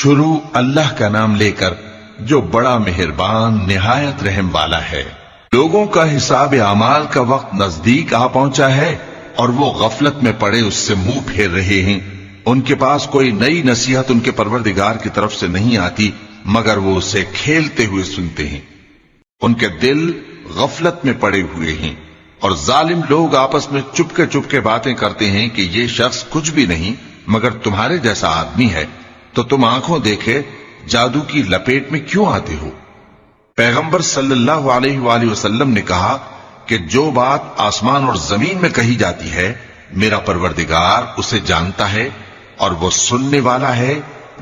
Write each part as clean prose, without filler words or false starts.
شروع اللہ کا نام لے کر جو بڑا مہربان نہایت رحم والا ہے۔ لوگوں کا حساب اعمال کا وقت نزدیک آ پہنچا ہے اور وہ غفلت میں پڑے اس سے منہ پھیر رہے ہیں۔ ان کے پاس کوئی نئی نصیحت ان کے پروردگار کی طرف سے نہیں آتی مگر وہ اسے کھیلتے ہوئے سنتے ہیں۔ ان کے دل غفلت میں پڑے ہوئے ہیں اور ظالم لوگ آپس میں چپکے باتیں کرتے ہیں کہ یہ شخص کچھ بھی نہیں مگر تمہارے جیسا آدمی ہے، تو تم آنکھوں دیکھے جادو کی لپیٹ میں کیوں آتے ہو؟ پیغمبر صلی اللہ علیہ وآلہ وسلم نے کہا کہ جو بات آسمان اور زمین میں کہی جاتی ہے میرا پروردگار اسے جانتا ہے اور وہ سننے والا ہے،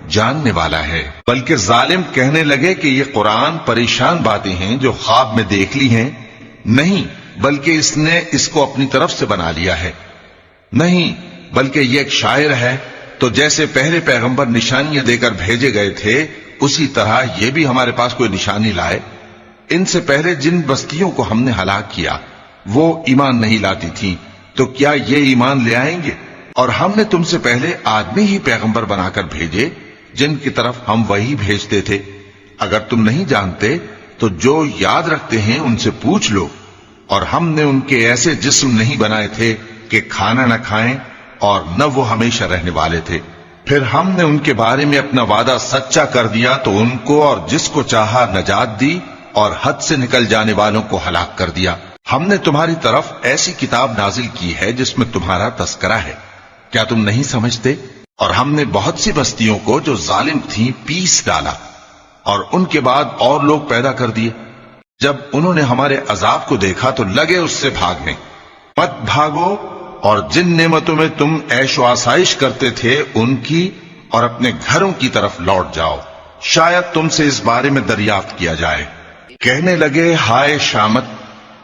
جاننے والا ہے۔ بلکہ ظالم کہنے لگے کہ یہ قرآن پریشان باتیں ہیں جو خواب میں دیکھ لی ہیں، نہیں بلکہ اس نے اس کو اپنی طرف سے بنا لیا ہے، نہیں بلکہ یہ ایک شاعر ہے۔ تو جیسے پہلے پیغمبر نشانیاں دے کر بھیجے گئے تھے اسی طرح یہ بھی ہمارے پاس کوئی نشانی لائے۔ ان سے پہلے جن بستیوں کو ہم نے ہلاک کیا وہ ایمان نہیں لاتی تھیں، تو کیا یہ ایمان لے آئیں گے؟ اور ہم نے تم سے پہلے آدمی ہی پیغمبر بنا کر بھیجے جن کی طرف ہم وہی بھیجتے تھے۔ اگر تم نہیں جانتے تو جو یاد رکھتے ہیں ان سے پوچھ لو۔ اور ہم نے ان کے ایسے جسم نہیں بنائے تھے کہ کھانا نہ کھائیں اور نہ وہ ہمیشہ رہنے والے تھے۔ پھر ہم نے ان کے بارے میں اپنا وعدہ سچا کر دیا تو ان کو اور جس کو چاہا نجات دی اور حد سے نکل جانے والوں کو ہلاک کر دیا۔ ہم نے تمہاری طرف ایسی کتاب نازل کی ہے جس میں تمہارا تذکرہ ہے، کیا تم نہیں سمجھتے؟ اور ہم نے بہت سی بستیوں کو جو ظالم تھیں پیس ڈالا اور ان کے بعد اور لوگ پیدا کر دیے۔ جب انہوں نے ہمارے عذاب کو دیکھا تو لگے اس سے بھاگنے۔ مت بھاگو اور جن نعمتوں میں تم عیش و آسائش کرتے تھے ان کی اور اپنے گھروں کی طرف لوٹ جاؤ، شاید تم سے اس بارے میں دریافت کیا جائے۔ کہنے لگے ہائے شامت،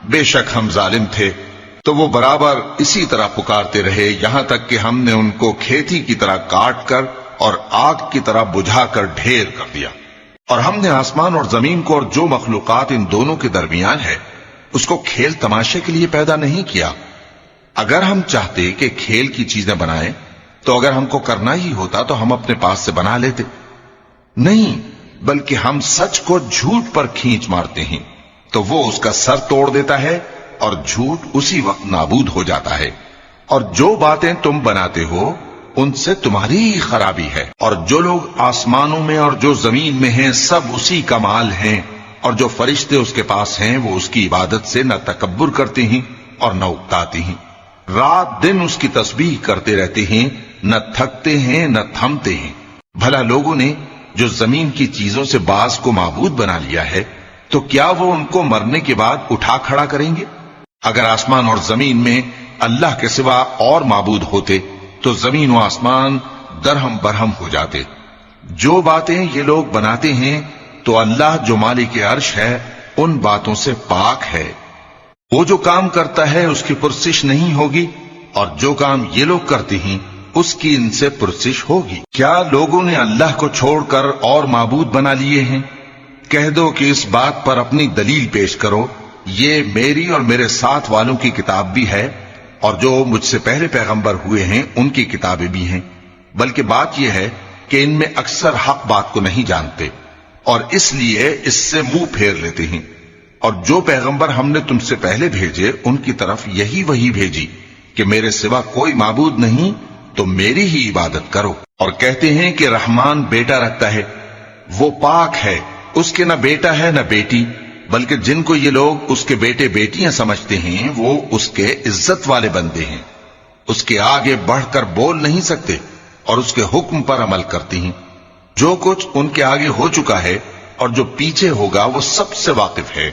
بے شک ہم ظالم تھے۔ تو وہ برابر اسی طرح پکارتے رہے یہاں تک کہ ہم نے ان کو کھیتی کی طرح کاٹ کر اور آگ کی طرح بجھا کر ڈھیر کر دیا۔ اور ہم نے آسمان اور زمین کو اور جو مخلوقات ان دونوں کے درمیان ہے اس کو کھیل تماشے کے لیے پیدا نہیں کیا۔ اگر ہم چاہتے کہ کھیل کی چیزیں بنائیں تو اگر ہم کو کرنا ہی ہوتا تو ہم اپنے پاس سے بنا لیتے، نہیں بلکہ ہم سچ کو جھوٹ پر کھینچ مارتے ہیں تو وہ اس کا سر توڑ دیتا ہے اور جھوٹ اسی وقت نابود ہو جاتا ہے۔ اور جو باتیں تم بناتے ہو ان سے تمہاری ہی خرابی ہے۔ اور جو لوگ آسمانوں میں اور جو زمین میں ہیں سب اسی کا مال ہیں، اور جو فرشتے اس کے پاس ہیں وہ اس کی عبادت سے نہ تکبر کرتے ہیں اور نہ اکتاتے ہیں، رات دن اس کی تسبیح کرتے رہتے ہیں، نہ تھکتے ہیں نہ تھمتے ہیں۔ بھلا لوگوں نے جو زمین کی چیزوں سے بعض کو معبود بنا لیا ہے تو کیا وہ ان کو مرنے کے بعد اٹھا کھڑا کریں گے؟ اگر آسمان اور زمین میں اللہ کے سوا اور معبود ہوتے تو زمین و آسمان درہم برہم ہو جاتے۔ جو باتیں یہ لوگ بناتے ہیں تو اللہ جو مالک عرش ہے ان باتوں سے پاک ہے۔ وہ جو کام کرتا ہے اس کی پرسش نہیں ہوگی، اور جو کام یہ لوگ کرتے ہیں اس کی ان سے پرسش ہوگی۔ کیا لوگوں نے اللہ کو چھوڑ کر اور معبود بنا لیے ہیں؟ کہہ دو کہ اس بات پر اپنی دلیل پیش کرو، یہ میری اور میرے ساتھ والوں کی کتاب بھی ہے اور جو مجھ سے پہلے پیغمبر ہوئے ہیں ان کی کتابیں بھی ہیں۔ بلکہ بات یہ ہے کہ ان میں اکثر حق بات کو نہیں جانتے اور اس لیے اس سے منہ پھیر لیتے ہیں۔ اور جو پیغمبر ہم نے تم سے پہلے بھیجے ان کی طرف یہی وحی بھیجی کہ میرے سوا کوئی معبود نہیں تو میری ہی عبادت کرو۔ اور کہتے ہیں کہ رحمان بیٹا رکھتا ہے، وہ پاک ہے، اس کے نہ بیٹا ہے نہ بیٹی، بلکہ جن کو یہ لوگ اس کے بیٹے بیٹیاں سمجھتے ہیں وہ اس کے عزت والے بندے ہیں، اس کے آگے بڑھ کر بول نہیں سکتے اور اس کے حکم پر عمل کرتے ہیں۔ جو کچھ ان کے آگے ہو چکا ہے اور جو پیچھے ہوگا وہ سب سے واقف ہے،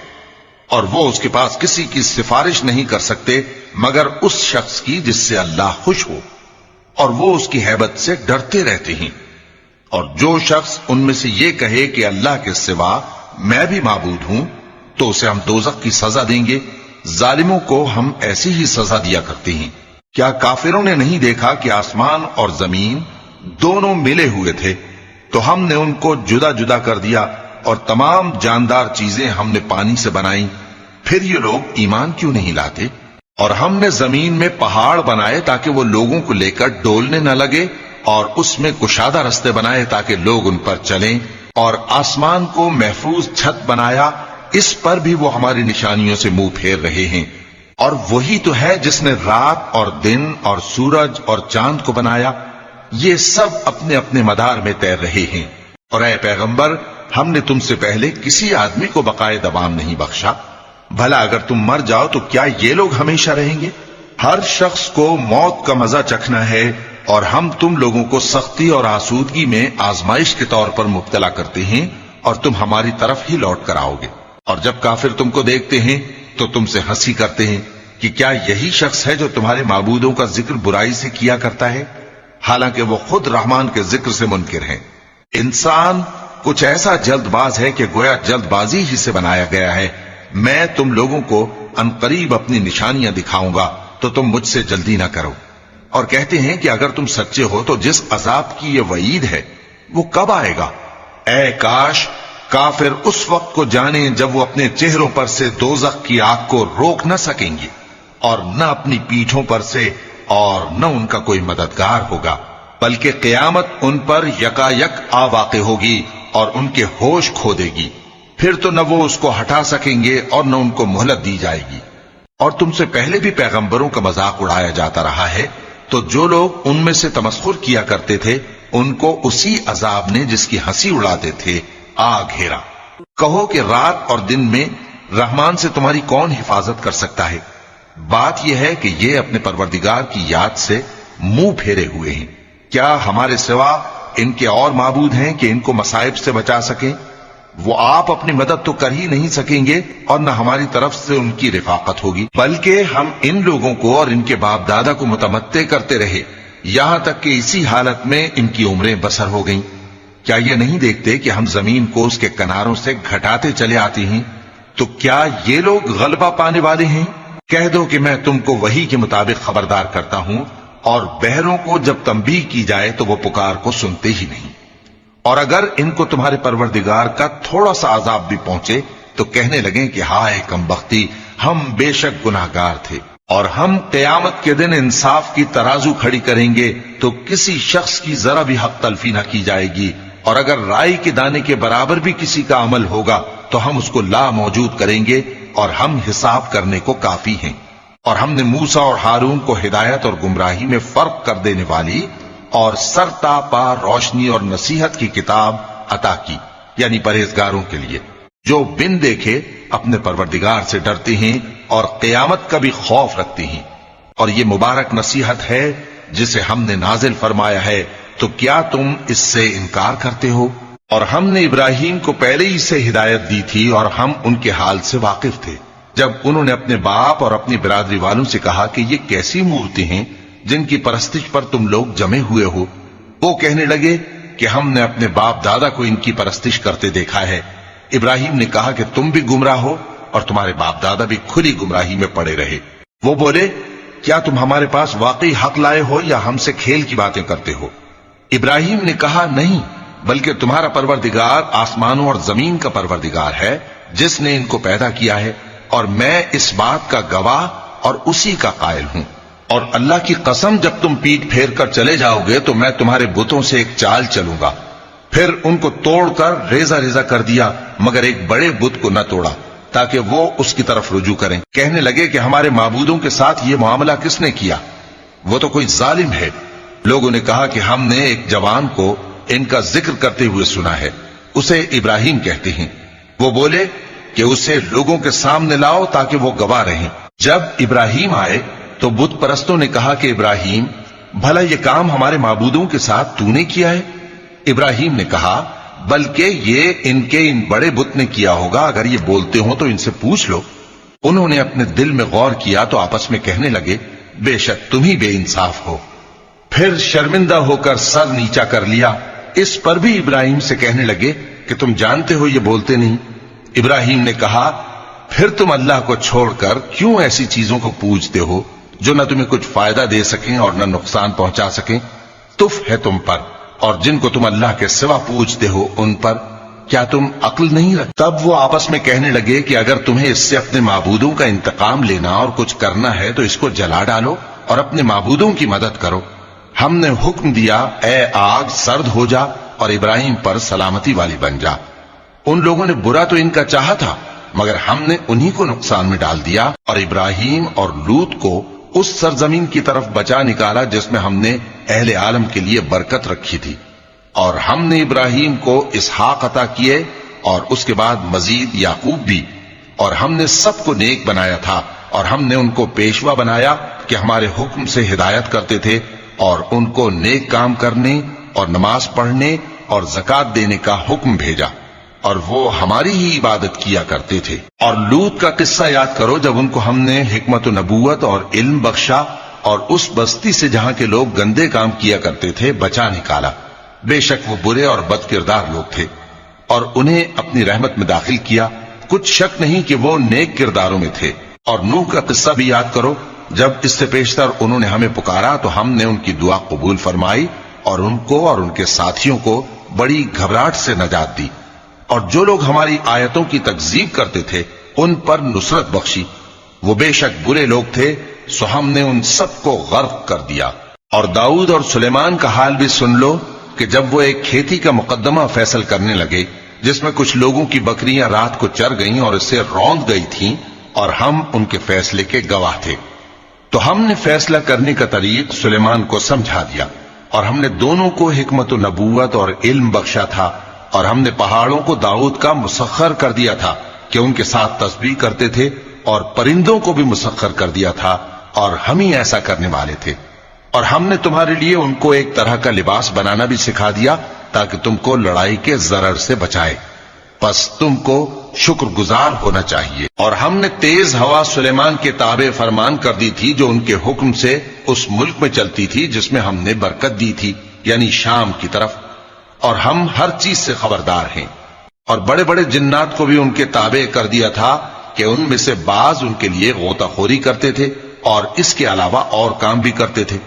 اور وہ اس کے پاس کسی کی سفارش نہیں کر سکتے مگر اس شخص کی جس سے اللہ خوش ہو، اور وہ اس کی ہیبت سے ڈرتے رہتے ہیں۔ اور جو شخص ان میں سے یہ کہے کہ اللہ کے سوا میں بھی معبود ہوں تو اسے ہم دوزخ کی سزا دیں گے، ظالموں کو ہم ایسی ہی سزا دیا کرتے ہیں۔ کیا کافروں نے نہیں دیکھا کہ آسمان اور زمین دونوں ملے ہوئے تھے تو ہم نے ان کو جدا جدا کر دیا اور تمام جاندار چیزیں ہم نے پانی سے بنائیں، پھر یہ لوگ ایمان کیوں نہیں لاتے؟ اور ہم نے زمین میں پہاڑ بنائے تاکہ وہ لوگوں کو لے کر ڈولنے نہ لگے اور اس میں کشادہ رستے بنائے تاکہ لوگ ان پر چلیں، اور آسمان کو محفوظ چھت بنایا، اس پر بھی وہ ہماری نشانیوں سے منہ پھیر رہے ہیں۔ اور وہی تو ہے جس نے رات اور دن اور سورج اور چاند کو بنایا، یہ سب اپنے اپنے مدار میں تیر رہے ہیں۔ اور اے پیغمبر، ہم نے تم سے پہلے کسی آدمی کو بقائے دوام نہیں بخشا، بھلا اگر تم مر جاؤ تو کیا یہ لوگ ہمیشہ رہیں گے؟ ہر شخص کو موت کا مزہ چکھنا ہے، اور ہم تم لوگوں کو سختی اور آسودگی میں آزمائش کے طور پر مبتلا کرتے ہیں، اور تم ہماری طرف ہی لوٹ کر آؤ گے۔ اور جب کافر تم کو دیکھتے ہیں تو تم سے ہنسی کرتے ہیں کہ کیا یہی شخص ہے جو تمہارے معبودوں کا ذکر برائی سے کیا کرتا ہے، حالانکہ وہ خود رحمان کے ذکر سے منکر ہیں۔ انسان کچھ ایسا جلد باز ہے کہ گویا جلد بازی ہی سے بنایا گیا ہے۔ میں تم لوگوں کو عنقریب اپنی نشانیاں دکھاؤں گا تو تم مجھ سے جلدی نہ کرو۔ اور کہتے ہیں کہ اگر تم سچے ہو تو جس عذاب کی یہ وعید ہے وہ کب آئے گا؟ اے کاش کافر اس وقت کو جانیں جب وہ اپنے چہروں پر سے دوزخ کی آگ کو روک نہ سکیں گے، اور نہ اپنی پیٹھوں پر سے، اور نہ ان کا کوئی مددگار ہوگا، بلکہ قیامت ان پر یکایک آ واقع ہوگی اور ان کے ہوش کھو دے گی۔ پھر تو نہ وہ اس کو ہٹا سکیں گے اور نہ ان کو مہلت دی جائے گی۔ اور تم سے پہلے بھی پیغمبروں کا مذاق اڑایا جاتا رہا ہے، تو جو لوگ ان میں سے تمسخر کیا کرتے تھے ان کو اسی عذاب نے جس کی ہنسی اڑاتے تھے آ گھیرا۔ کہو کہ رات اور دن میں رحمان سے تمہاری کون حفاظت کر سکتا ہے؟ بات یہ ہے کہ یہ اپنے پروردگار کی یاد سے منہ پھیرے ہوئے ہیں۔ کیا ہمارے سوا ان کے اور معبود ہیں کہ ان کو مصائب سے بچا سکیں؟ وہ آپ اپنی مدد تو کر ہی نہیں سکیں گے، اور نہ ہماری طرف سے ان کی رفاقت ہوگی، بلکہ ہم ان لوگوں کو اور ان کے باپ دادا کو متمتع کرتے رہے، یہاں تک کہ اسی حالت میں ان کی عمریں بسر ہو گئیں۔ کیا یہ نہیں دیکھتے کہ ہم زمین کو اس کے کناروں سے گھٹاتے چلے آتے ہیں؟ تو کیا یہ لوگ غلبہ پانے والے ہیں؟ کہہ دو کہ میں تم کو وحی کے مطابق خبردار کرتا ہوں، اور بہروں کو جب تنبیہ کی جائے تو وہ پکار کو سنتے ہی نہیں۔ اور اگر ان کو تمہارے پروردگار کا تھوڑا سا عذاب بھی پہنچے تو کہنے لگیں کہ ہائے کم بختی، ہم بے شک گناہگار تھے۔ اور ہم قیامت کے دن انصاف کی ترازو کھڑی کریں گے تو کسی شخص کی ذرا بھی حق تلفی نہ کی جائے گی، اور اگر رائی کے دانے کے برابر بھی کسی کا عمل ہوگا تو ہم اس کو لا موجود کریں گے، اور ہم حساب کرنے کو کافی ہیں۔ اور ہم نے موسیٰ اور ہارون کو ہدایت اور گمراہی میں فرق کر دینے والی اور سر تا پا روشنی اور نصیحت کی کتاب عطا کی، یعنی پرہیزگاروں کے لیے جو بن دیکھے اپنے پروردگار سے ڈرتے ہیں اور قیامت کا بھی خوف رکھتے ہیں۔ اور یہ مبارک نصیحت ہے جسے ہم نے نازل فرمایا ہے، تو کیا تم اس سے انکار کرتے ہو؟ اور ہم نے ابراہیم کو پہلے ہی سے ہدایت دی تھی، اور ہم ان کے حال سے واقف تھے جب انہوں نے اپنے باپ اور اپنی برادری والوں سے کہا کہ یہ کیسی مورتی ہیں جن کی پرستش پر تم لوگ جمے ہوئے ہو۔ وہ کہنے لگے کہ ہم نے اپنے باپ دادا کو ان کی پرستش کرتے دیکھا ہے۔ ابراہیم نے کہا کہ تم بھی گمراہ ہو اور تمہارے باپ دادا بھی کھلی گمراہی میں پڑے رہے۔ وہ بولے کیا تم ہمارے پاس واقعی حق لائے ہو یا ہم سے کھیل کی باتیں کرتے ہو؟ ابراہیم نے کہا نہیں، بلکہ تمہارا پروردگار آسمانوں اور زمین کا پروردگار ہے جس نے ان کو پیدا کیا ہے، اور میں اس بات کا گواہ اور اسی کا قائل ہوں۔ اور اللہ کی قسم جب تم پیٹ پھیر کر چلے جاؤ گے تو میں تمہارے بتوں سے ایک چال چلوں گا۔ پھر ان کو توڑ کر ریزہ ریزہ کر دیا، مگر ایک بڑے بت کو نہ توڑا تاکہ وہ اس کی طرف رجوع کریں۔ کہنے لگے کہ ہمارے معبودوں کے ساتھ یہ معاملہ کس نے کیا؟ وہ تو کوئی ظالم ہے۔ لوگوں نے کہا کہ ہم نے ایک جوان کو ان کا ذکر کرتے ہوئے سنا ہے، اسے ابراہیم کہتے ہیں۔ وہ بولے کہ اسے لوگوں کے سامنے لاؤ تاکہ وہ گواہ رہیں۔ جب ابراہیم آئے تو بت پرستوں نے کہا کہ ابراہیم، بھلا یہ کام ہمارے معبودوں کے ساتھ تو نے کیا ہے؟ ابراہیم نے کہا بلکہ یہ ان بڑے بت نے کیا ہوگا، اگر یہ بولتے ہوں تو ان سے پوچھ لو۔ انہوں نے اپنے دل میں غور کیا تو آپس میں کہنے لگے بے شک تم ہی بے انصاف ہو۔ پھر شرمندہ ہو کر سر نیچا کر لیا۔ اس پر بھی ابراہیم سے کہنے لگے کہ تم جانتے ہو یہ بولتے نہیں۔ ابراہیم نے کہا پھر تم اللہ کو چھوڑ کر کیوں ایسی چیزوں کو پوجتے ہو جو نہ تمہیں کچھ فائدہ دے سکیں اور نہ نقصان پہنچا سکیں؟ تف ہے تم پر اور جن کو تم اللہ کے سوا پوجتے ہو ان پر، کیا تم عقل نہیں رکھتے؟ تب وہ آپس میں کہنے لگے کہ اگر تمہیں اس سے اپنے معبودوں کا انتقام لینا اور کچھ کرنا ہے تو اس کو جلا ڈالو اور اپنے معبودوں کی مدد کرو۔ ہم نے حکم دیا اے آگ سرد ہو جا اور ابراہیم پر سلامتی والی بن جا۔ ان لوگوں نے برا تو ان کا چاہا تھا، مگر ہم نے انہی کو نقصان میں ڈال دیا اور ابراہیم اور لوط کو اس سرزمین کی طرف بچا نکالا جس میں ہم نے اہل عالم کے لیے برکت رکھی تھی۔ اور ہم نے ابراہیم کو اسحاق عطا کیے اور اس کے بعد مزید یعقوب بھی، اور ہم نے سب کو نیک بنایا تھا، اور ہم نے ان کو پیشوا بنایا کہ ہمارے حکم سے ہدایت کرتے تھے، اور ان کو نیک کام کرنے اور نماز پڑھنے اور زکات دینے کا حکم بھیجا، اور وہ ہماری ہی عبادت کیا کرتے تھے۔ اور لوط کا قصہ یاد کرو جب ان کو ہم نے حکمت و نبوت اور علم بخشا اور اس بستی سے جہاں کے لوگ گندے کام کیا کرتے تھے بچا نکالا۔ بے شک وہ برے اور بد کردار لوگ تھے، اور انہیں اپنی رحمت میں داخل کیا، کچھ شک نہیں کہ وہ نیک کرداروں میں تھے۔ اور نوح کا قصہ بھی یاد کرو جب اس سے پیشتر انہوں نے ہمیں پکارا تو ہم نے ان کی دعا قبول فرمائی اور ان کو اور ان کے ساتھیوں کو بڑی گھبراہٹ سے نجات دی، اور جو لوگ ہماری آیتوں کی تکذیب کرتے تھے ان پر نصرت بخشی۔ وہ بے شک برے لوگ تھے، سو ہم نے ان سب کو غرق کر دیا۔ اور داؤد اور سلیمان کا حال بھی سن لو کہ جب وہ ایک کھیتی کا مقدمہ فیصل کرنے لگے جس میں کچھ لوگوں کی بکریاں رات کو چر گئیں اور اس سے روند گئی تھیں، اور ہم ان کے فیصلے کے گواہ تھے، تو ہم نے فیصلہ کرنے کا طریق سلیمان کو سمجھا دیا، اور ہم نے دونوں کو حکمت و نبوت اور علم بخشا تھا، اور ہم نے پہاڑوں کو داؤد کا مسخر کر دیا تھا کہ ان کے ساتھ تسبیح کرتے تھے، اور پرندوں کو بھی مسخر کر دیا تھا، اور ہم ہی ایسا کرنے والے تھے۔ اور ہم نے تمہارے لیے ان کو ایک طرح کا لباس بنانا بھی سکھا دیا تاکہ تم کو لڑائی کے ضرر سے بچائے، پس تم کو شکر گزار ہونا چاہیے۔ اور ہم نے تیز ہوا سلیمان کے تابع فرمان کر دی تھی جو ان کے حکم سے اس ملک میں چلتی تھی جس میں ہم نے برکت دی تھی، یعنی شام کی طرف، اور ہم ہر چیز سے خبردار ہیں۔ اور بڑے بڑے جنات کو بھی ان کے تابع کر دیا تھا کہ ان میں سے بعض ان کے لیے غوطہ خوری کرتے تھے اور اس کے علاوہ اور کام بھی کرتے تھے،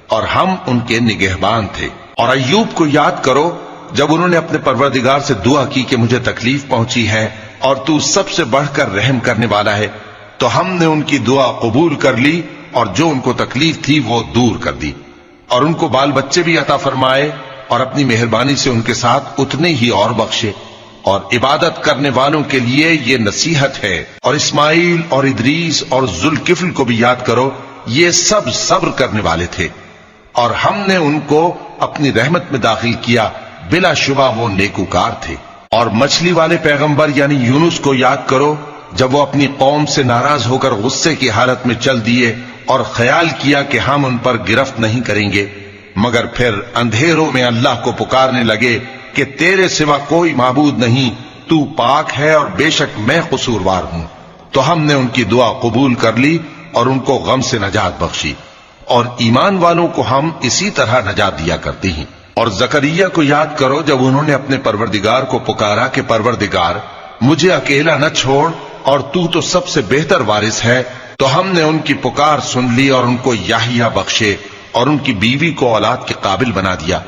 اور ہم ان کے نگہبان تھے۔ اور ایوب کو یاد کرو جب انہوں نے اپنے پروردگار سے دعا کی کہ مجھے تکلیف پہنچی ہے اور تو سب سے بڑھ کر رحم کرنے والا ہے، تو ہم نے ان کی دعا قبول کر لی اور جو ان کو تکلیف تھی وہ دور کر دی، اور ان کو بال بچے بھی عطا فرمائے، اور اپنی مہربانی سے ان کے ساتھ اتنے ہی اور بخشے۔ اور عبادت کرنے والوں کے لیے یہ نصیحت ہے۔ اور اسماعیل اور ادریس اور ذوالکفل کو بھی یاد کرو، یہ سب صبر کرنے والے تھے، اور ہم نے ان کو اپنی رحمت میں داخل کیا، بلا شبہ وہ نیکوکار تھے۔ اور مچھلی والے پیغمبر یعنی یونس کو یاد کرو جب وہ اپنی قوم سے ناراض ہو کر غصے کی حالت میں چل دیے اور خیال کیا کہ ہم ان پر گرفت نہیں کریں گے، مگر پھر اندھیروں میں اللہ کو پکارنے لگے کہ تیرے سوا کوئی معبود نہیں، تو پاک ہے اور بے شک میں قصوروار ہوں، تو ہم نے ان کی دعا قبول کر لی اور ان کو غم سے نجات بخشی، اور ایمان والوں کو ہم اسی طرح نجات دیا کرتے ہیں۔ اور زکریا کو یاد کرو جب انہوں نے اپنے پروردگار کو پکارا کہ پروردگار مجھے اکیلا نہ چھوڑ اور تو سب سے بہتر وارث ہے، تو ہم نے ان کی پکار سن لی اور ان کو یحییٰ بخشے اور ان کی بیوی کو اولاد کے قابل بنا دیا۔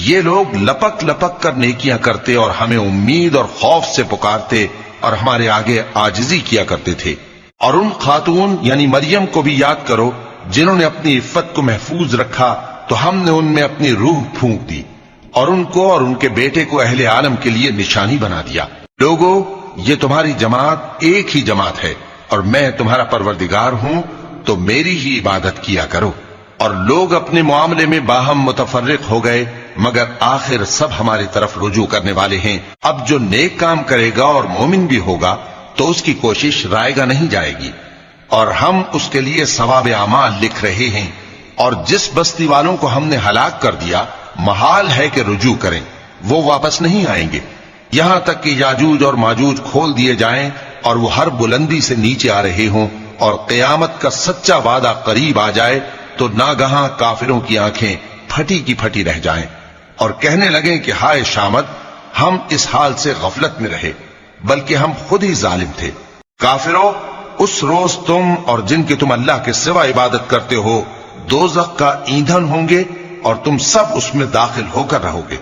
یہ لوگ لپک لپک کر نیکیاں کرتے اور ہمیں امید اور خوف سے پکارتے اور ہمارے آگے عاجزی کیا کرتے تھے۔ اور ان خاتون یعنی مریم کو بھی یاد کرو جنہوں نے اپنی عفت کو محفوظ رکھا، تو ہم نے ان میں اپنی روح پھونک دی اور ان کو اور ان کے بیٹے کو اہل عالم کے لیے نشانی بنا دیا۔ لوگو، یہ تمہاری جماعت ایک ہی جماعت ہے اور میں تمہارا پروردگار ہوں، تو میری ہی عبادت کیا کرو۔ اور لوگ اپنے معاملے میں باہم متفرق ہو گئے، مگر آخر سب ہماری طرف رجوع کرنے والے ہیں۔ اب جو نیک کام کرے گا اور مومن بھی ہوگا تو اس کی کوشش رائے گا نہیں جائے گی، اور ہم اس کے لیے ثواب اعمال لکھ رہے ہیں۔ اور جس بستی والوں کو ہم نے ہلاک کر دیا محال ہے کہ رجوع کریں، وہ واپس نہیں آئیں گے، یہاں تک کہ یاجوج اور ماجوج کھول دیے جائیں اور وہ ہر بلندی سے نیچے آ رہے ہوں، اور قیامت کا سچا وعدہ قریب آ جائے تو ناگہاں کافروں کی آنکھیں پھٹی کی پھٹی رہ جائیں اور کہنے لگیں کہ ہائے شامت، ہم اس حال سے غفلت میں رہے، بلکہ ہم خود ہی ظالم تھے۔ کافروں، اس روز تم اور جن کی تم اللہ کے سوا عبادت کرتے ہو دوزخ کا ایندھن ہوں گے اور تم سب اس میں داخل ہو کر رہو گے۔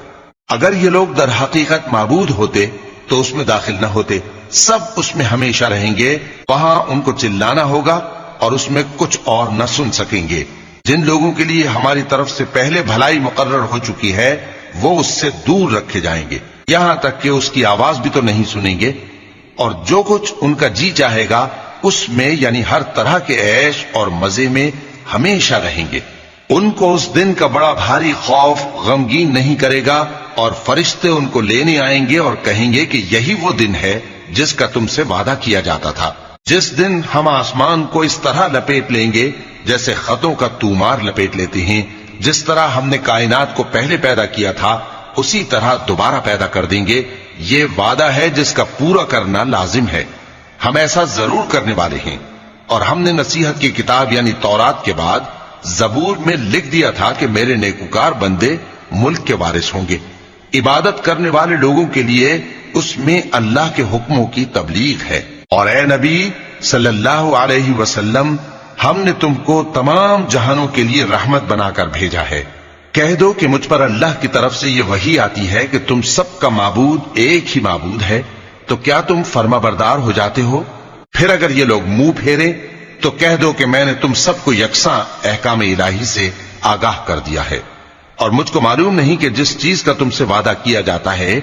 اگر یہ لوگ در حقیقت معبود ہوتے تو اس میں داخل نہ ہوتے، سب اس میں ہمیشہ رہیں گے، وہاں ان کو چلانا ہوگا اور اس میں کچھ اور نہ سن سکیں گے۔ جن لوگوں کے لیے ہماری طرف سے پہلے بھلائی مقرر ہو چکی ہے وہ اس سے دور رکھے جائیں گے، یہاں تک کہ اس کی آواز بھی تو نہیں سنیں گے، اور جو کچھ ان کا جی چاہے گا اس میں یعنی ہر طرح کے عیش اور مزے میں ہمیشہ رہیں گے۔ ان کو اس دن کا بڑا بھاری خوف غمگین نہیں کرے گا، اور فرشتے ان کو لینے آئیں گے اور کہیں گے کہ یہی وہ دن ہے جس کا تم سے وعدہ کیا جاتا تھا، جس دن ہم آسمان کو اس طرح لپیٹ لیں گے جیسے خطوں کا تومار لپیٹ لیتے ہیں، جس طرح ہم نے کائنات کو پہلے پیدا کیا تھا اسی طرح دوبارہ پیدا کر دیں گے۔ یہ وعدہ ہے جس کا پورا کرنا لازم ہے، ہم ایسا ضرور کرنے والے ہیں۔ اور ہم نے نصیحت کی کتاب یعنی تورات کے بعد زبور میں لکھ دیا تھا کہ میرے نیکوکار بندے ملک کے وارث ہوں گے۔ عبادت کرنے والے لوگوں کے لیے اس میں اللہ کے حکموں کی تبلیغ ہے۔ اور اے نبی صلی اللہ علیہ وسلم، ہم نے تم کو تمام جہانوں کے لیے رحمت بنا کر بھیجا ہے۔ کہہ دو کہ مجھ پر اللہ کی طرف سے یہ وحی آتی ہے کہ تم سب کا معبود ایک ہی معبود ہے، تو کیا تم فرما بردار ہو جاتے ہو؟ پھر اگر یہ لوگ منہ پھیرے تو کہہ دو کہ میں نے تم سب کو یکساں احکام الہی سے آگاہ کر دیا ہے، اور مجھ کو معلوم نہیں کہ جس چیز کا تم سے وعدہ کیا جاتا ہے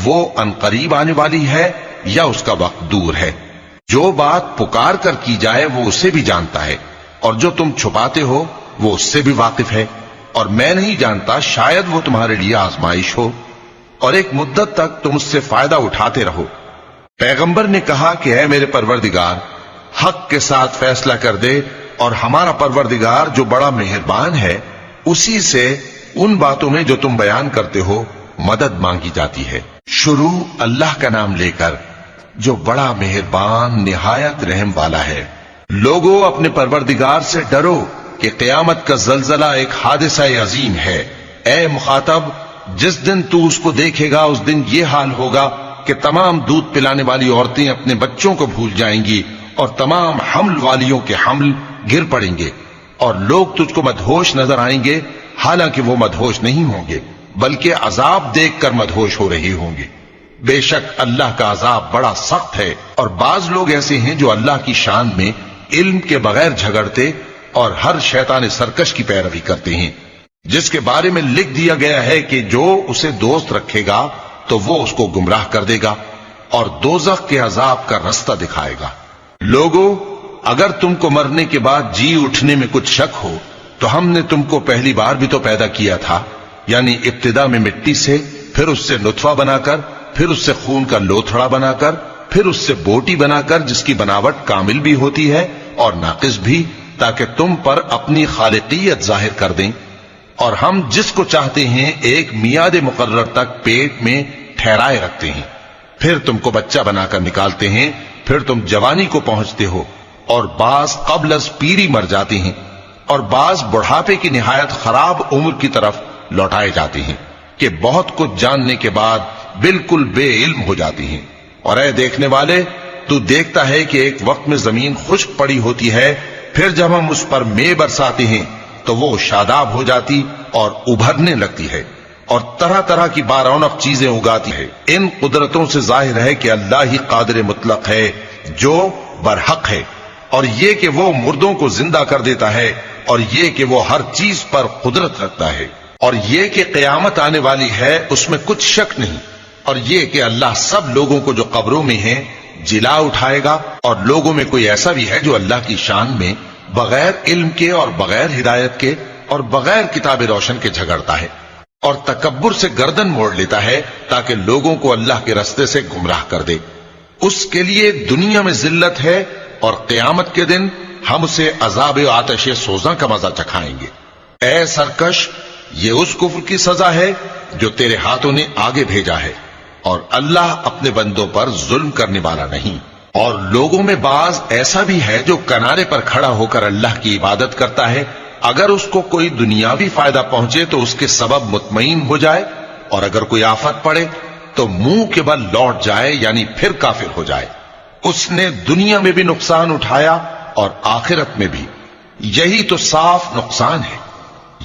وہ عنقریب آنے والی ہے یا اس کا وقت دور ہے۔ جو بات پکار کر کی جائے وہ اسے بھی جانتا ہے، اور جو تم چھپاتے ہو وہ اس سے بھی واقف ہے، اور میں نہیں جانتا شاید وہ تمہارے لیے آزمائش ہو، اور ایک مدت تک تم اس سے فائدہ اٹھاتے رہو۔ پیغمبر نے کہا کہ اے میرے پروردگار، حق کے ساتھ فیصلہ کر دے، اور ہمارا پروردگار جو بڑا مہربان ہے اسی سے ان باتوں میں جو تم بیان کرتے ہو مدد مانگی جاتی ہے۔ شروع اللہ کا نام لے کر جو بڑا مہربان نہایت رحم والا ہے۔ لوگوں اپنے پروردگار سے ڈرو کہ قیامت کا زلزلہ ایک حادثہ عظیم ہے۔ اے مخاطب، جس دن تو اس کو دیکھے گا اس دن یہ حال ہوگا کہ تمام دودھ پلانے والی عورتیں اپنے بچوں کو بھول جائیں گی، اور تمام حمل والیوں کے حمل گر پڑیں گے، اور لوگ تجھ کو مدہوش نظر آئیں گے، حالانکہ وہ مدہوش نہیں ہوں گے بلکہ عذاب دیکھ کر مدہوش ہو رہے ہوں گے۔ بے شک اللہ کا عذاب بڑا سخت ہے۔ اور بعض لوگ ایسے ہیں جو اللہ کی شان میں علم کے بغیر جھگڑتے اور ہر شیطان سرکش کی پیروی کرتے ہیں، جس کے بارے میں لکھ دیا گیا ہے کہ جو اسے دوست رکھے گا تو وہ اس کو گمراہ کر دے گا اور دوزخ کے عذاب کا رستہ دکھائے گا۔ لوگوں، اگر تم کو مرنے کے بعد جی اٹھنے میں کچھ شک ہو تو ہم نے تم کو پہلی بار بھی تو پیدا کیا تھا، یعنی ابتدا میں مٹی سے، پھر اس سے نطفہ بنا کر، پھر اس سے خون کا لوتھڑا بنا کر، پھر اس سے بوٹی بنا کر جس کی بناوٹ کامل بھی ہوتی ہے اور ناقص بھی، تاکہ تم پر اپنی خالقیت ظاہر کر دیں۔ اور ہم جس کو چاہتے ہیں ایک میعاد مقرر تک پیٹ میں ٹھہرائے رکھتے ہیں، پھر تم کو بچہ بنا کر نکالتے ہیں، پھر تم جوانی کو پہنچتے ہو، اور بعض قبل از پیری مر جاتے ہیں، اور بعض بڑھاپے کی نہایت خراب عمر کی طرف لوٹائے جاتے ہیں کہ بہت کچھ جاننے کے بعد بالکل بے علم ہو جاتی ہیں۔ اور اے دیکھنے والے، تو دیکھتا ہے کہ ایک وقت میں زمین خشک پڑی ہوتی ہے، پھر جب ہم اس پر مے برساتے ہیں تو وہ شاداب ہو جاتی اور ابھرنے لگتی ہے اور طرح طرح کی بارونق چیزیں اگاتی ہے۔ ان قدرتوں سے ظاہر ہے کہ اللہ ہی قادر مطلق ہے جو برحق ہے، اور یہ کہ وہ مردوں کو زندہ کر دیتا ہے، اور یہ کہ وہ ہر چیز پر قدرت رکھتا ہے، اور یہ کہ قیامت آنے والی ہے اس میں کچھ شک نہیں، اور یہ کہ اللہ سب لوگوں کو جو قبروں میں ہیں جلا اٹھائے گا، اور لوگوں میں کوئی ایسا بھی ہے جو اللہ کی شان میں بغیر علم کے اور بغیر ہدایت کے اور بغیر کتاب روشن کے جھگڑتا ہے اور تکبر سے گردن موڑ لیتا ہے تاکہ لوگوں کو اللہ کے رستے سے گمراہ کر دے۔ اس کے لیے دنیا میں ذلت ہے، اور قیامت کے دن ہم اسے عذاب آتش سوزاں کا مزہ چکھائیں گے۔ اے سرکش، یہ اس کفر کی سزا ہے جو تیرے ہاتھوں نے آگے بھیجا ہے، اور اللہ اپنے بندوں پر ظلم کرنے والا نہیں۔ اور لوگوں میں بعض ایسا بھی ہے جو کنارے پر کھڑا ہو کر اللہ کی عبادت کرتا ہے، اگر اس کو کوئی دنیاوی فائدہ پہنچے تو اس کے سبب مطمئن ہو جائے، اور اگر کوئی آفت پڑے تو منہ کے بل لوٹ جائے، یعنی پھر کافر ہو جائے۔ اس نے دنیا میں بھی نقصان اٹھایا اور آخرت میں بھی، یہی تو صاف نقصان ہے۔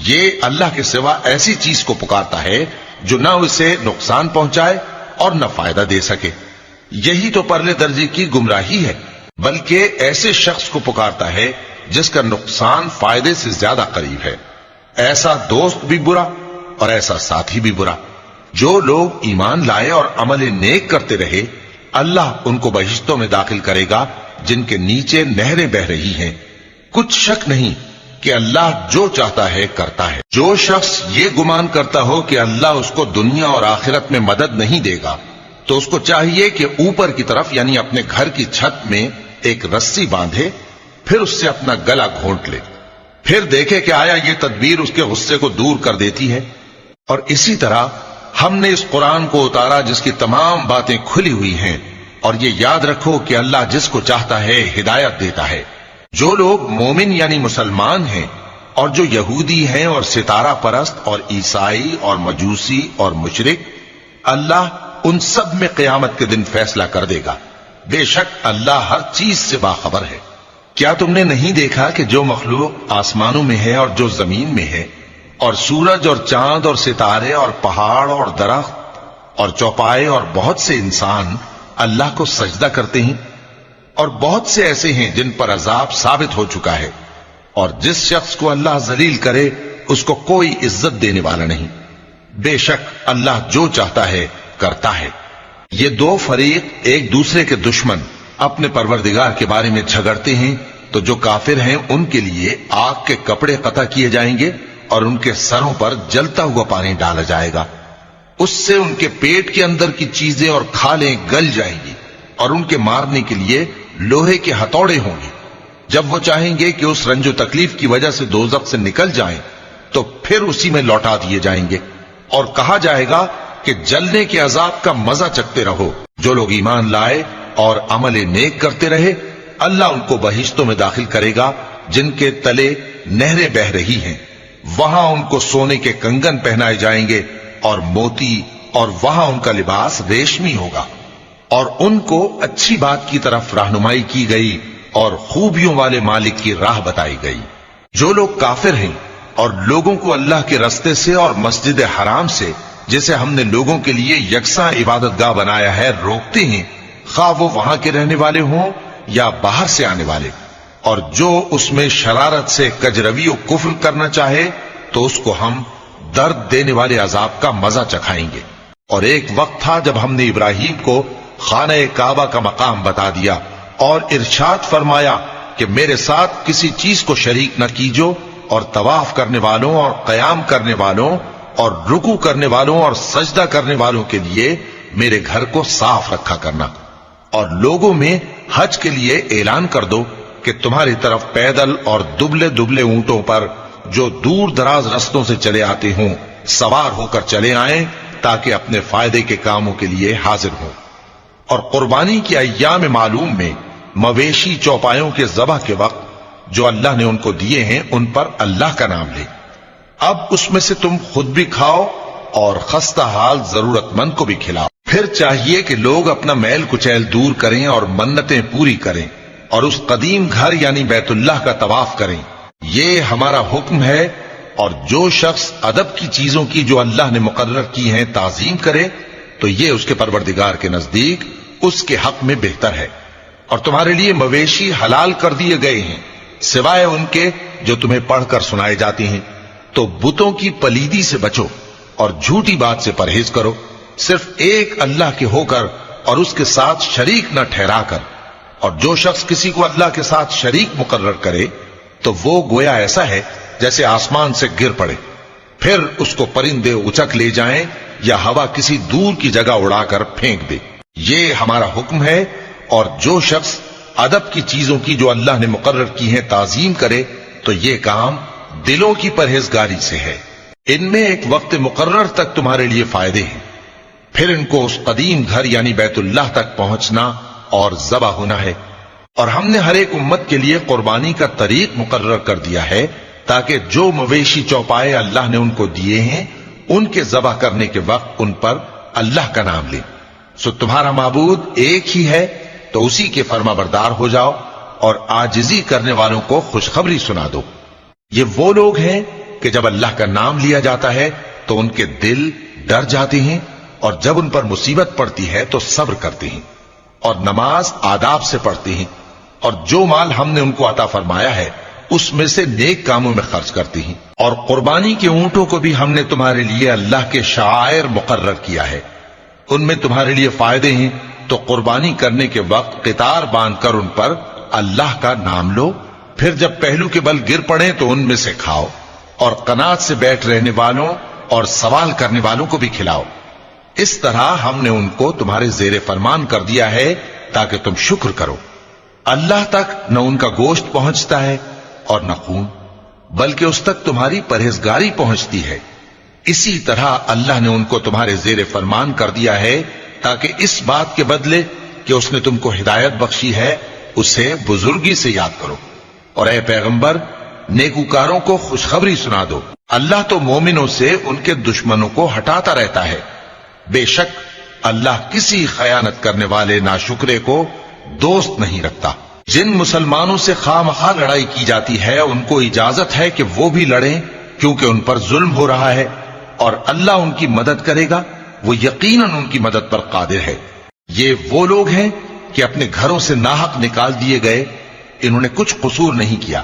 یہ اللہ کے سوا ایسی چیز کو پکارتا ہے جو نہ اسے نقصان پہنچائے اور نہ فائدہ دے سکے، یہی تو پرلے درجے کی گمراہی ہے۔ بلکہ ایسے شخص کو پکارتا ہے جس کا نقصان فائدے سے زیادہ قریب ہے۔ ایسا دوست بھی برا اور ایسا ساتھی بھی برا۔ جو لوگ ایمان لائے اور عمل نیک کرتے رہے، اللہ ان کو بہشتوں میں داخل کرے گا جن کے نیچے نہریں بہ رہی ہیں۔ کچھ شک نہیں کہ اللہ جو چاہتا ہے کرتا ہے۔ جو شخص یہ گمان کرتا ہو کہ اللہ اس کو دنیا اور آخرت میں مدد نہیں دے گا، تو اس کو چاہیے کہ اوپر کی طرف یعنی اپنے گھر کی چھت میں ایک رسی باندھے، پھر اس سے اپنا گلا گھونٹ لے، پھر دیکھے کہ آیا یہ تدبیر اس کے غصے کو دور کر دیتی ہے۔ اور اسی طرح ہم نے اس قرآن کو اتارا جس کی تمام باتیں کھلی ہوئی ہیں، اور یہ یاد رکھو کہ اللہ جس کو چاہتا ہے ہدایت دیتا ہے۔ جو لوگ مومن یعنی مسلمان ہیں اور جو یہودی ہیں اور ستارہ پرست اور عیسائی اور مجوسی اور مشرک، اللہ ان سب میں قیامت کے دن فیصلہ کر دے گا۔ بے شک اللہ ہر چیز سے باخبر ہے۔ کیا تم نے نہیں دیکھا کہ جو مخلوق آسمانوں میں ہے اور جو زمین میں ہے، اور سورج اور چاند اور ستارے اور پہاڑ اور درخت اور چوپائے اور بہت سے انسان اللہ کو سجدہ کرتے ہیں، اور بہت سے ایسے ہیں جن پر عذاب ثابت ہو چکا ہے، اور جس شخص کو اللہ ذلیل کرے اس کو کوئی عزت دینے والا نہیں۔ بے شک اللہ جو چاہتا ہے کرتا ہے۔ یہ دو فریق ایک دوسرے کے دشمن اپنے پروردگار کے بارے میں جھگڑتے ہیں، تو جو کافر ہیں ان کے لیے آگ کے کپڑے قطع کیے جائیں گے اور ان کے سروں پر جلتا ہوا پانی ڈالا جائے گا۔ اس سے ان کے پیٹ کے اندر کی چیزیں اور کھالیں گل جائیں گی، اور ان کے مارنے کے لیے لوہے کے ہتھوڑے ہوں گے۔ جب وہ چاہیں گے کہ اس رنج و تکلیف کی وجہ سے دوزخ سے نکل جائیں تو پھر اسی میں لوٹا دیے جائیں گے، اور کہا جائے گا کہ جلنے کے عذاب کا مزہ چکھتے رہو۔ جو لوگ ایمان لائے اور عمل نیک کرتے رہے، اللہ ان کو بہشتوں میں داخل کرے گا جن کے تلے نہریں بہ رہی ہیں۔ وہاں ان کو سونے کے کنگن پہنائے جائیں گے اور موتی، اور وہاں ان کا لباس ریشمی ہوگا، اور ان کو اچھی بات کی طرف رہنمائی کی گئی اور خوبیوں والے مالک کی راہ بتائی گئی۔ جو لوگ کافر ہیں اور لوگوں کو اللہ کے رستے سے اور مسجد حرام سے، جسے ہم نے لوگوں کے لیے یکساں عبادت گاہ بنایا ہے، روکتے ہیں، خواہ وہ وہاں کے رہنے والے ہوں یا باہر سے آنے والے، اور جو اس میں شرارت سے کجروی و کفر کرنا چاہے تو اس کو ہم درد دینے والے عذاب کا مزہ چکھائیں گے۔ اور ایک وقت تھا جب ہم نے ابراہیم کو خانہ کعبہ کا مقام بتا دیا اور ارشاد فرمایا کہ میرے ساتھ کسی چیز کو شریک نہ کیجو، اور طواف کرنے والوں اور قیام کرنے والوں اور رکوع کرنے والوں اور سجدہ کرنے والوں کے لیے میرے گھر کو صاف رکھا کرنا، اور لوگوں میں حج کے لیے اعلان کر دو کہ تمہاری طرف پیدل اور دبلے دبلے اونٹوں پر جو دور دراز رستوں سے چلے آتے ہوں سوار ہو کر چلے آئیں، تاکہ اپنے فائدے کے کاموں کے لیے حاضر ہوں۔ اور قربانی کی ایام معلوم میں مویشی چوپایوں کے ذبح کے وقت جو اللہ نے ان کو دیے ہیں ان پر اللہ کا نام لے۔ اب اس میں سے تم خود بھی کھاؤ اور خستہ حال ضرورت مند کو بھی کھلاؤ۔ پھر چاہیے کہ لوگ اپنا میل کچیل دور کریں اور منتیں پوری کریں، اور اس قدیم گھر یعنی بیت اللہ کا طواف کریں۔ یہ ہمارا حکم ہے، اور جو شخص ادب کی چیزوں کی جو اللہ نے مقرر کی ہیں تعظیم کرے تو یہ اس کے پروردگار کے نزدیک اس کے حق میں بہتر ہے۔ اور تمہارے لیے مویشی حلال کر دیے گئے ہیں سوائے ان کے جو تمہیں پڑھ کر سنائے جاتے ہیں۔ تو بتوں کی پلیدی سے بچو اور جھوٹی بات سے پرہیز کرو، صرف ایک اللہ کے ہو کر اور اس کے ساتھ شریک نہ ٹھہرا کر۔ اور جو شخص کسی کو اللہ کے ساتھ شریک مقرر کرے تو وہ گویا ایسا ہے جیسے آسمان سے گر پڑے، پھر اس کو پرندے اچک لے جائیں یا ہوا کسی دور کی جگہ اڑا کر پھینک دے۔ یہ ہمارا حکم ہے، اور جو شخص ادب کی چیزوں کی جو اللہ نے مقرر کی ہیں تعظیم کرے تو یہ کام دلوں کی پرہیزگاری سے ہے۔ ان میں ایک وقت مقرر تک تمہارے لیے فائدے ہیں، پھر ان کو اس قدیم گھر یعنی بیت اللہ تک پہنچنا اور ذبح ہونا ہے۔ اور ہم نے ہر ایک امت کے لیے قربانی کا طریق مقرر کر دیا ہے، تاکہ جو مویشی چوپائے اللہ نے ان کو دیے ہیں ان کے ذبح کرنے کے وقت ان پر اللہ کا نام لیں۔ سو تمہارا معبود ایک ہی ہے، تو اسی کے فرما بردار ہو جاؤ اور عاجزی کرنے والوں کو خوشخبری سنا دو۔ یہ وہ لوگ ہیں کہ جب اللہ کا نام لیا جاتا ہے تو ان کے دل ڈر جاتے ہیں، اور جب ان پر مصیبت پڑتی ہے تو صبر کرتے ہیں، اور نماز آداب سے پڑھتے ہیں، اور جو مال ہم نے ان کو عطا فرمایا ہے اس میں سے نیک کاموں میں خرچ کرتی ہیں۔ اور قربانی کے اونٹوں کو بھی ہم نے تمہارے لیے اللہ کے شعائر مقرر کیا ہے، ان میں تمہارے لیے فائدے ہیں، تو قربانی کرنے کے وقت قطار باندھ کر ان پر اللہ کا نام لو، پھر جب پہلو کے بل گر پڑے تو ان میں سے کھاؤ، اور قناعت سے بیٹھ رہنے والوں اور سوال کرنے والوں کو بھی کھلاؤ۔ اس طرح ہم نے ان کو تمہارے زیر فرمان کر دیا ہے تاکہ تم شکر کرو۔ اللہ تک نہ ان کا گوشت پہنچتا ہے اور نہ خون، بلکہ اس تک تمہاری پرہیزگاری پہنچتی ہے۔ اسی طرح اللہ نے ان کو تمہارے زیر فرمان کر دیا ہے تاکہ اس بات کے بدلے کہ اس نے تم کو ہدایت بخشی ہے اسے بزرگی سے یاد کرو۔ اور اے پیغمبر، نیکوکاروں کو خوشخبری سنا دو، اللہ تو مومنوں سے ان کے دشمنوں کو ہٹاتا رہتا ہے۔ بے شک اللہ کسی خیانت کرنے والے ناشکرے کو دوست نہیں رکھتا۔ جن مسلمانوں سے خواہ مخواہ لڑائی کی جاتی ہے ان کو اجازت ہے کہ وہ بھی لڑیں، کیونکہ ان پر ظلم ہو رہا ہے، اور اللہ ان کی مدد کرے گا، وہ یقیناً ان کی مدد پر قادر ہے۔ یہ وہ لوگ ہیں کہ اپنے گھروں سے ناحق نکال دیے گئے، انہوں نے کچھ قصور نہیں کیا،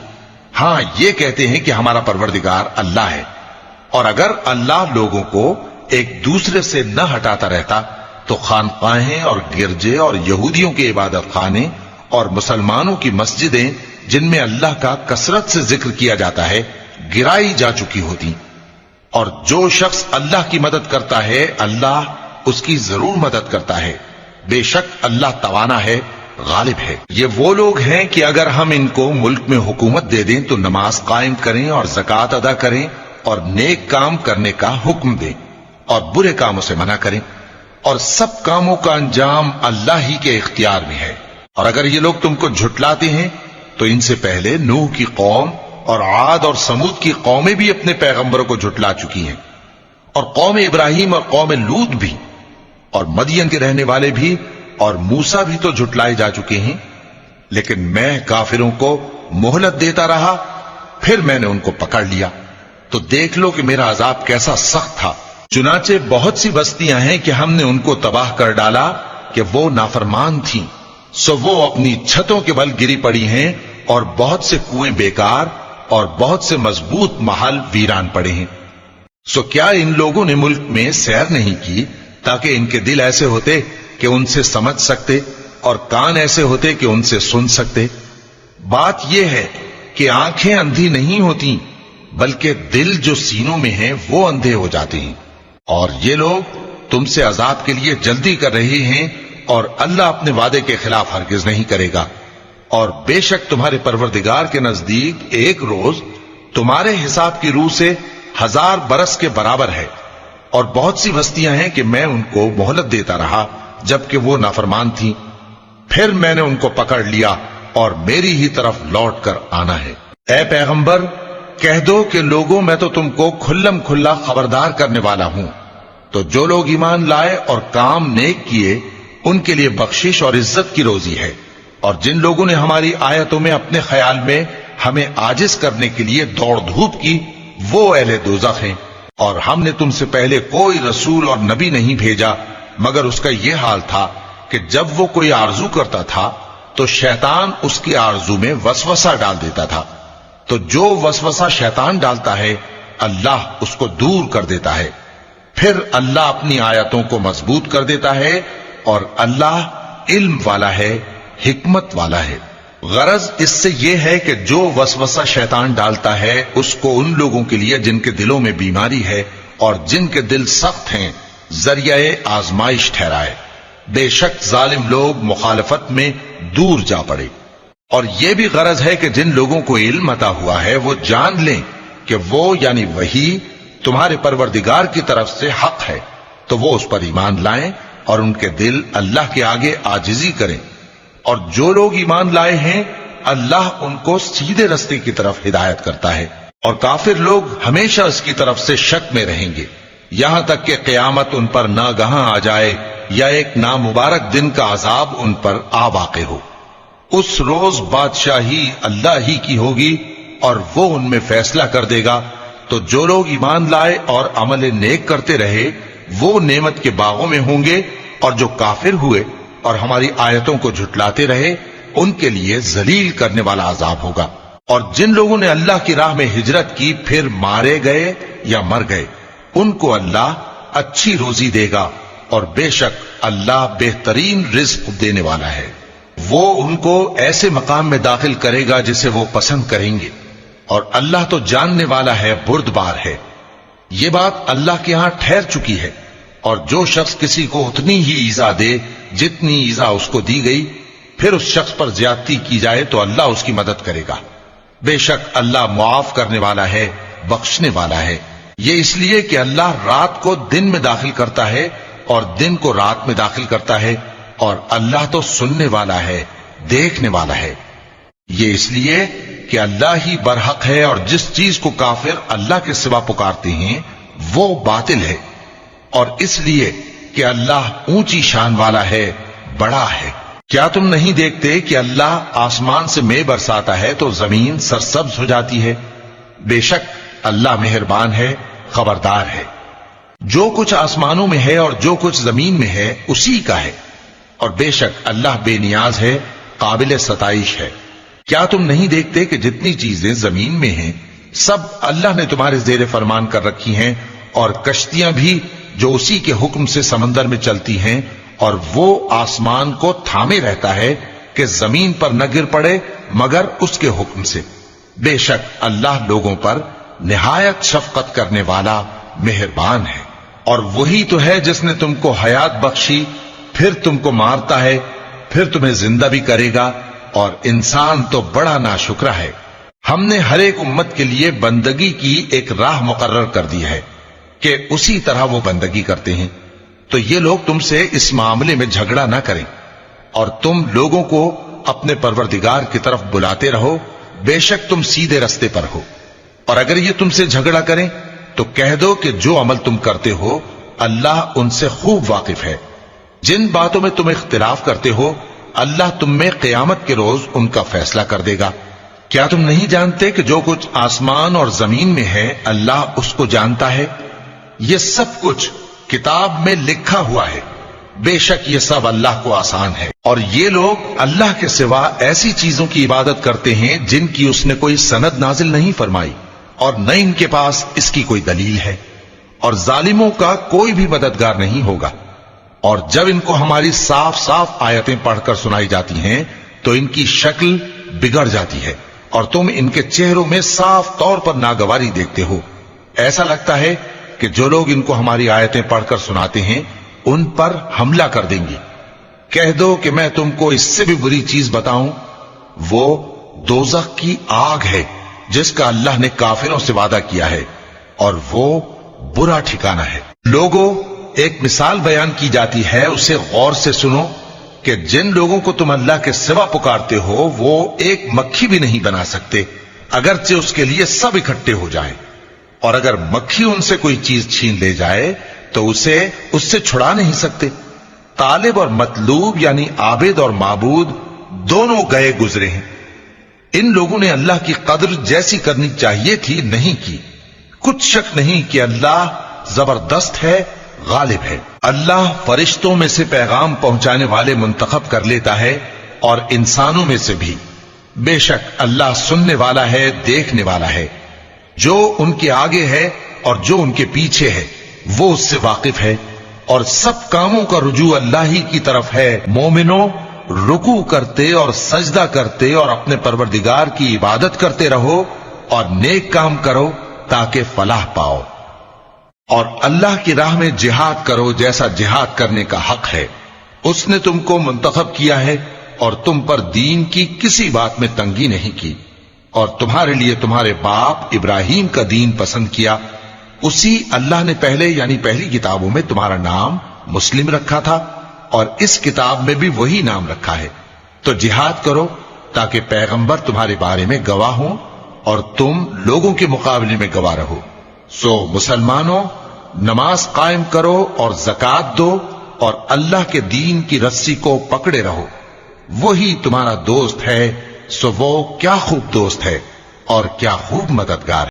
ہاں یہ کہتے ہیں کہ ہمارا پروردگار اللہ ہے۔ اور اگر اللہ لوگوں کو ایک دوسرے سے نہ ہٹاتا رہتا تو خانقاہیں اور گرجے اور یہودیوں کے عبادت خانے اور مسلمانوں کی مسجدیں جن میں اللہ کا کثرت سے ذکر کیا جاتا ہے گرائی جا چکی ہوتی۔ اور جو شخص اللہ کی مدد کرتا ہے اللہ اس کی ضرور مدد کرتا ہے، بے شک اللہ توانا ہے، غالب ہے۔ یہ وہ لوگ ہیں کہ اگر ہم ان کو ملک میں حکومت دے دیں تو نماز قائم کریں اور زکوٰۃ ادا کریں اور نیک کام کرنے کا حکم دیں اور برے کاموں سے منع کریں، اور سب کاموں کا انجام اللہ ہی کے اختیار میں ہے۔ اور اگر یہ لوگ تم کو جھٹلاتے ہیں تو ان سے پہلے نوح کی قوم اور عاد اور سمود کی قومیں بھی اپنے پیغمبروں کو جھٹلا چکی ہیں، اور قوم ابراہیم اور قوم لوط بھی، اور مدین کے رہنے والے بھی، اور موسیٰ بھی تو جھٹلائے جا چکے ہیں۔ لیکن میں کافروں کو مہلت دیتا رہا، پھر میں نے ان کو پکڑ لیا، تو دیکھ لو کہ میرا عذاب کیسا سخت تھا۔ چنانچہ بہت سی بستیاں ہیں کہ ہم نے ان کو تباہ کر ڈالا کہ وہ نافرمان تھیں، سو وہ اپنی چھتوں کے بل گری پڑی ہیں، اور بہت سے کنویں بیکار اور بہت سے مضبوط محل ویران پڑے ہیں۔ سو کیا ان لوگوں نے ملک میں سیر نہیں کی تاکہ ان کے دل ایسے ہوتے کہ ان سے سمجھ سکتے اور کان ایسے ہوتے کہ ان سے سن سکتے؟ بات یہ ہے کہ آنکھیں اندھی نہیں ہوتی، بلکہ دل جو سینوں میں ہیں وہ اندھے ہو جاتے ہیں۔ اور یہ لوگ تم سے عذاب کے لیے جلدی کر رہے ہیں، اور اللہ اپنے وعدے کے خلاف ہرگز نہیں کرے گا۔ اور بے شک تمہارے پروردگار کے نزدیک ایک روز تمہارے حساب کی روح سے 1000 برس کے برابر ہے۔ اور بہت سی بستیاں ہیں کہ میں ان کو مہلت دیتا رہا جبکہ وہ نافرمان تھیں، پھر میں نے ان کو پکڑ لیا اور میری ہی طرف لوٹ کر آنا ہے۔ اے پیغمبر، کہہ دو کہ لوگوں میں تو تم کو کھلم کھلا خبردار کرنے والا ہوں، تو جو لوگ ایمان لائے اور کام نیک کیے ان کے لیے بخشش اور عزت کی روزی ہے، اور جن لوگوں نے ہماری آیتوں میں اپنے خیال میں ہمیں عاجز کرنے کے لیے دوڑ دھوپ کی وہ اہل دوزخ ہیں۔ اور ہم نے تم سے پہلے کوئی رسول اور نبی نہیں بھیجا مگر اس کا یہ حال تھا کہ جب وہ کوئی آرزو کرتا تھا تو شیطان اس کی آرزو میں وسوسہ ڈال دیتا تھا، تو جو وسوسہ شیطان ڈالتا ہے اللہ اس کو دور کر دیتا ہے، پھر اللہ اپنی آیتوں کو مضبوط کر دیتا ہے، اور اللہ علم والا ہے، حکمت والا ہے۔ غرض اس سے یہ ہے کہ جو وسوسہ شیطان ڈالتا ہے اس کو ان لوگوں کے لیے جن کے دلوں میں بیماری ہے اور جن کے دل سخت ہیں ذریعہ آزمائش ٹھہرائے۔ بے شک ظالم لوگ مخالفت میں دور جا پڑے۔ اور یہ بھی غرض ہے کہ جن لوگوں کو علم عطا ہوا ہے وہ جان لیں کہ وہ یعنی وحی تمہارے پروردگار کی طرف سے حق ہے، تو وہ اس پر ایمان لائیں اور ان کے دل اللہ کے آگے عاجزی کریں۔ اور جو لوگ ایمان لائے ہیں اللہ ان کو سیدھے رستے کی طرف ہدایت کرتا ہے، اور کافر لوگ ہمیشہ اس کی طرف سے شک میں رہیں گے یہاں تک کہ قیامت ان پر ناگہاں آ جائے یا ایک نامبارک دن کا عذاب ان پر آ واقع ہو۔ اس روز بادشاہی اللہ ہی کی ہوگی اور وہ ان میں فیصلہ کر دے گا، تو جو لوگ ایمان لائے اور عمل نیک کرتے رہے وہ نعمت کے باغوں میں ہوں گے، اور جو کافر ہوئے اور ہماری آیتوں کو جھٹلاتے رہے ان کے لیے ذلیل کرنے والا عذاب ہوگا۔ اور جن لوگوں نے اللہ کی راہ میں ہجرت کی پھر مارے گئے یا مر گئے، ان کو اللہ اچھی روزی دے گا، اور بے شک اللہ بہترین رزق دینے والا ہے۔ وہ ان کو ایسے مقام میں داخل کرے گا جسے وہ پسند کریں گے، اور اللہ تو جاننے والا ہے، بردبار ہے۔ یہ بات اللہ کے ہاں ٹھہر چکی ہے، اور جو شخص کسی کو اتنی ہی ایذا دے جتنی ایذا اس کو دی گئی، پھر اس شخص پر زیادتی کی جائے تو اللہ اس کی مدد کرے گا۔ بے شک اللہ معاف کرنے والا ہے، بخشنے والا ہے۔ یہ اس لیے کہ اللہ رات کو دن میں داخل کرتا ہے اور دن کو رات میں داخل کرتا ہے، اور اللہ تو سننے والا ہے، دیکھنے والا ہے۔ یہ اس لیے کہ اللہ ہی برحق ہے، اور جس چیز کو کافر اللہ کے سوا پکارتے ہیں وہ باطل ہے، اور اس لیے کہ اللہ اونچی شان والا ہے، بڑا ہے۔ کیا تم نہیں دیکھتے کہ اللہ آسمان سے مے برساتا ہے تو زمین سرسبز ہو جاتی ہے؟ بے شک اللہ مہربان ہے، خبردار ہے۔ جو کچھ آسمانوں میں ہے اور جو کچھ زمین میں ہے اسی کا ہے، اور بے شک اللہ بے نیاز ہے، قابل ستائش ہے۔ کیا تم نہیں دیکھتے کہ جتنی چیزیں زمین میں ہیں سب اللہ نے تمہارے زیر فرمان کر رکھی ہیں، اور کشتیاں بھی جو اسی کے حکم سے سمندر میں چلتی ہیں، اور وہ آسمان کو تھامے رہتا ہے کہ زمین پر نہ گر پڑے مگر اس کے حکم سے۔ بے شک اللہ لوگوں پر نہایت شفقت کرنے والا مہربان ہے۔ اور وہی تو ہے جس نے تم کو حیات بخشی، پھر تم کو مارتا ہے، پھر تمہیں زندہ بھی کرے گا، اور انسان تو بڑا ناشکرا ہے۔ ہم نے ہر ایک امت کے لیے بندگی کی ایک راہ مقرر کر دی ہے کہ اسی طرح وہ بندگی کرتے ہیں، تو یہ لوگ تم سے اس معاملے میں جھگڑا نہ کریں، اور تم لوگوں کو اپنے پروردگار کی طرف بلاتے رہو، بے شک تم سیدھے رستے پر ہو۔ اور اگر یہ تم سے جھگڑا کریں تو کہہ دو کہ جو عمل تم کرتے ہو اللہ ان سے خوب واقف ہے۔ جن باتوں میں تم اختلاف کرتے ہو اللہ تم میں قیامت کے روز ان کا فیصلہ کر دے گا۔ کیا تم نہیں جانتے کہ جو کچھ آسمان اور زمین میں ہے اللہ اس کو جانتا ہے؟ یہ سب کچھ کتاب میں لکھا ہوا ہے، بے شک یہ سب اللہ کو آسان ہے۔ اور یہ لوگ اللہ کے سوا ایسی چیزوں کی عبادت کرتے ہیں جن کی اس نے کوئی سند نازل نہیں فرمائی، اور نہ ان کے پاس اس کی کوئی دلیل ہے، اور ظالموں کا کوئی بھی مددگار نہیں ہوگا۔ اور جب ان کو ہماری صاف صاف آیتیں پڑھ کر سنائی جاتی ہیں تو ان کی شکل بگڑ جاتی ہے، اور تم ان کے چہروں میں صاف طور پر ناگواری دیکھتے ہو۔ ایسا لگتا ہے کہ جو لوگ ان کو ہماری آیتیں پڑھ کر سناتے ہیں ان پر حملہ کر دیں گے۔ کہہ دو کہ میں تم کو اس سے بھی بری چیز بتاؤں، وہ دوزخ کی آگ ہے جس کا اللہ نے کافروں سے وعدہ کیا ہے، اور وہ برا ٹھکانہ ہے۔ لوگوں، ایک مثال بیان کی جاتی ہے، اسے غور سے سنو کہ جن لوگوں کو تم اللہ کے سوا پکارتے ہو وہ ایک مکھی بھی نہیں بنا سکتے اگرچہ اس کے لیے سب اکٹھے ہو جائیں، اور اگر مکھی ان سے کوئی چیز چھین لے جائے تو اسے اس سے چھڑا نہیں سکتے۔ طالب اور مطلوب یعنی عابد اور معبود دونوں گئے گزرے ہیں۔ ان لوگوں نے اللہ کی قدر جیسی کرنی چاہیے تھی نہیں کی۔ کچھ شک نہیں کہ اللہ زبردست ہے، غالب ہے۔ اللہ فرشتوں میں سے پیغام پہنچانے والے منتخب کر لیتا ہے اور انسانوں میں سے بھی۔ بے شک اللہ سننے والا ہے، دیکھنے والا ہے۔ جو ان کے آگے ہے اور جو ان کے پیچھے ہے وہ اس سے واقف ہے، اور سب کاموں کا رجوع اللہ ہی کی طرف ہے۔ مومنوں، رکوع کرتے اور سجدہ کرتے اور اپنے پروردگار کی عبادت کرتے رہو اور نیک کام کرو تاکہ فلاح پاؤ، اور اللہ کی راہ میں جہاد کرو جیسا جہاد کرنے کا حق ہے۔ اس نے تم کو منتخب کیا ہے اور تم پر دین کی کسی بات میں تنگی نہیں کی، اور تمہارے لیے تمہارے باپ ابراہیم کا دین پسند کیا۔ اسی اللہ نے پہلے یعنی پہلی کتابوں میں تمہارا نام مسلم رکھا تھا، اور اس کتاب میں بھی وہی نام رکھا ہے۔ تو جہاد کرو تاکہ پیغمبر تمہارے بارے میں گواہ ہوں اور تم لوگوں کے مقابلے میں گواہ رہو۔ سو مسلمانوں، نماز قائم کرو اور زکات دو اور اللہ کے دین کی رسی کو پکڑے رہو، وہی تمہارا دوست ہے۔ سو وہ کیا خوب دوست ہے اور کیا خوب مددگار ہے۔